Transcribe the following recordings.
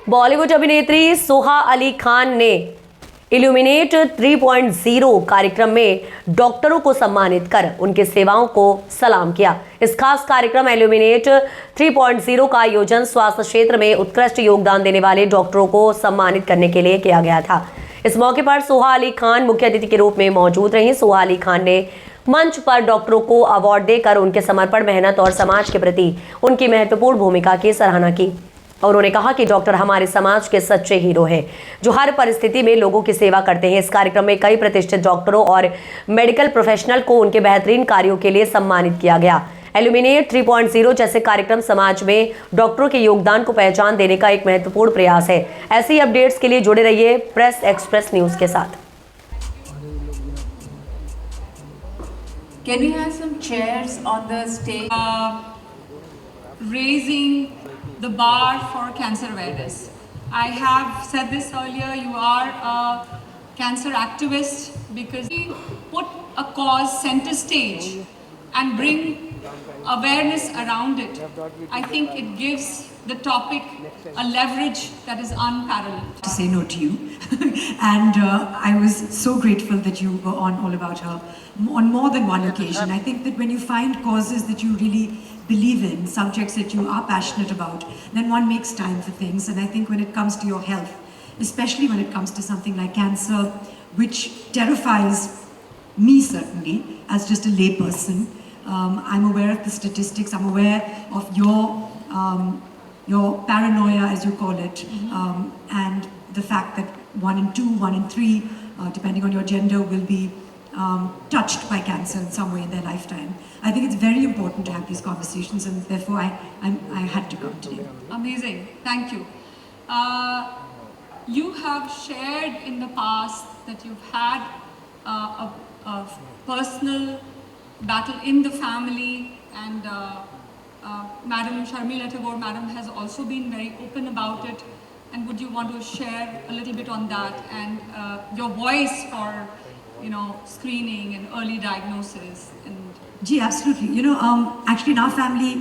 बॉलीवुड अभिनेत्री सोहा अली खान ने इल्यूमिनेट 3.0 कार्यक्रम में डॉक्टरों को सम्मानित कर उनकी सेवाओं को सलाम किया। इस खास कार्यक्रम इल्यूमिनेट 3.0 का आयोजन स्वास्थ्य क्षेत्र में उत्कृष्ट योगदान देने वाले डॉक्टरों को सम्मानित करने के लिए किया गया था। इस मौके पर सोहा अली खान मुख्य अतिथि के रूप में मौजूद रहीं। सोहा अली खान ने मंच पर डॉक्टरों को अवार्ड देकर उनके समर्पण, मेहनत और समाज के प्रति उनकी महत्वपूर्ण भूमिका की सराहना की। और उन्होंने कहा कि डॉक्टर हमारे समाज के सच्चे हीरो हैं जो हर परिस्थिति में लोगों की सेवा करते हैं। इस कार्यक्रम में कई प्रतिष्ठित डॉक्टरों और मेडिकल प्रोफेशनल को उनके बेहतरीन कार्यों के लिए सम्मानित किया गया। इल्यूमिनेट 3.0 जैसे कार्यक्रम समाज में डॉक्टरों के योगदान को पहचान देने का एक महत्वपूर्ण प्रयास है। ऐसी अपडेट्स के लिए जुड़े रहिए प्रेस एक्सप्रेस न्यूज के साथ। Can we have some chairs on the stage? Raising the bar for cancer awareness. I have said this earlier, you are a cancer activist because we put a cause center stage and bring awareness around it. I think it gives the topic a leverage that is unparalleled. To say no to you and I was so grateful that you were on All About Her on more than one occasion. I think that when you find causes that you really believe in, subjects that you are passionate about, then one makes time for things. And I think when it comes to your health, especially when it comes to something like cancer, which terrifies me certainly as just a lay person, I'm aware of the statistics, I'm aware of your paranoia, as you call it, and the fact that 1 in 2, 1 in 3, depending on your gender, will be touched by cancer in some way in their lifetime. I think it's very important to have these conversations, and therefore I had to come today. Amazing, thank you. You have shared in the past that you've had a personal battle in the family, and Madam Sharmila Tagore, Madam, has also been very open about it. And would you want to share a little bit on that and your voice for, screening and early diagnosis? And Gee, absolutely. Actually in our family,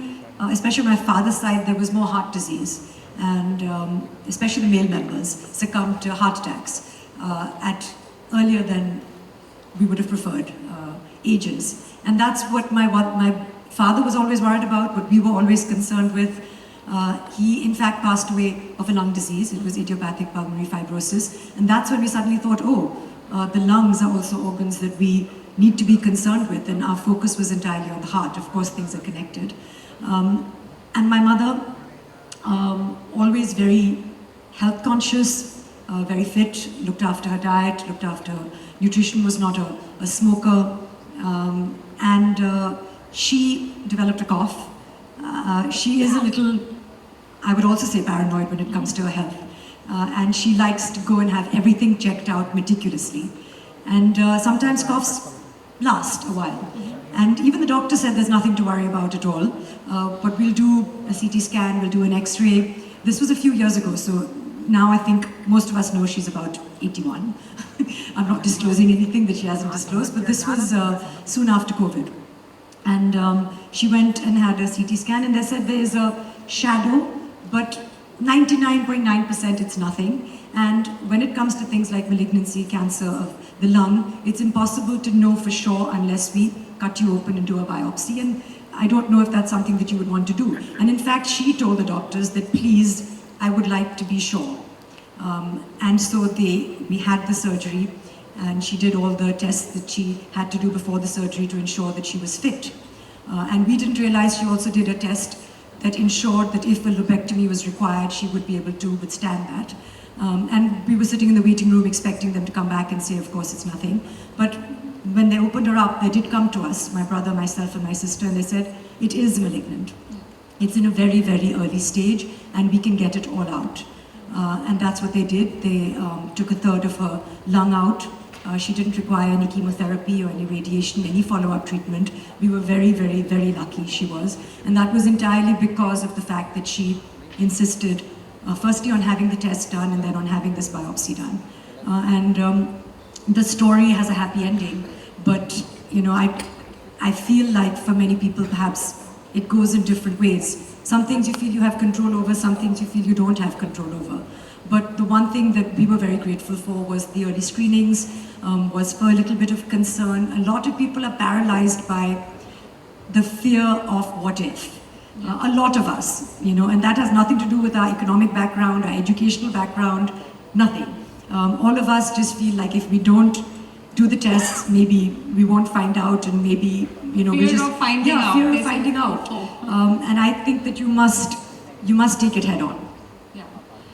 especially on my father's side, there was more heart disease, and especially the male members succumbed to heart attacks at earlier than we would have preferred ages. And that's what my father was always worried about, what we were always concerned with. He in fact passed away of a lung disease. It was idiopathic pulmonary fibrosis, and that's when we suddenly thought, the lungs are also organs that we need to be concerned with, and our focus was entirely on the heart. Of course, things are connected. And my mother, always very health conscious, very fit, looked after her diet, looked after nutrition, was not a smoker, and she developed a cough. She is a little, I would also say, paranoid when it comes to her health. And she likes to go and have everything checked out meticulously. And sometimes coughs last a while. And even the doctor said there's nothing to worry about at all. But we'll do a CT scan, we'll do an X-ray. This was a few years ago, so now I think most of us know she's about 81. I'm not disclosing anything that she hasn't disclosed, but this was soon after COVID. And she went and had a CT scan, and they said there is a shadow, but 99.9% it's nothing. And when it comes to things like malignancy, cancer of the lung, it's impossible to know for sure unless we cut you open and do a biopsy. And I don't know if that's something that you would want to do. And in fact, she told the doctors that please, I would like to be sure. And so we had the surgery, and she did all the tests that she had to do before the surgery to ensure that she was fit. And we didn't realize she also did a test that ensured that if a lobectomy was required, she would be able to withstand that. And we were sitting in the waiting room expecting them to come back and say, of course, it's nothing. But when they opened her up, they did come to us, my brother, myself, and my sister, and they said, it is malignant. It's in a very, very early stage, and we can get it all out. And that's what they did. They took a third of her lung out. She didn't require any chemotherapy or any radiation, any follow-up treatment. We were very, very, very lucky she was. And that was entirely because of the fact that she insisted, firstly on having the test done and then on having this biopsy done. The story has a happy ending, but I feel like for many people perhaps it goes in different ways. Some things you feel you have control over, some things you feel you don't have control over. But the one thing that we were very grateful for was the early screenings, was for a little bit of concern. A lot of people are paralyzed by the fear of what if. A lot of us, and that has nothing to do with our economic background, our educational background, nothing. All of us just feel like if we don't do the tests, maybe we won't find out, and maybe, we Fear just... of finding out. Fear of finding out. And I think that you must take it head on.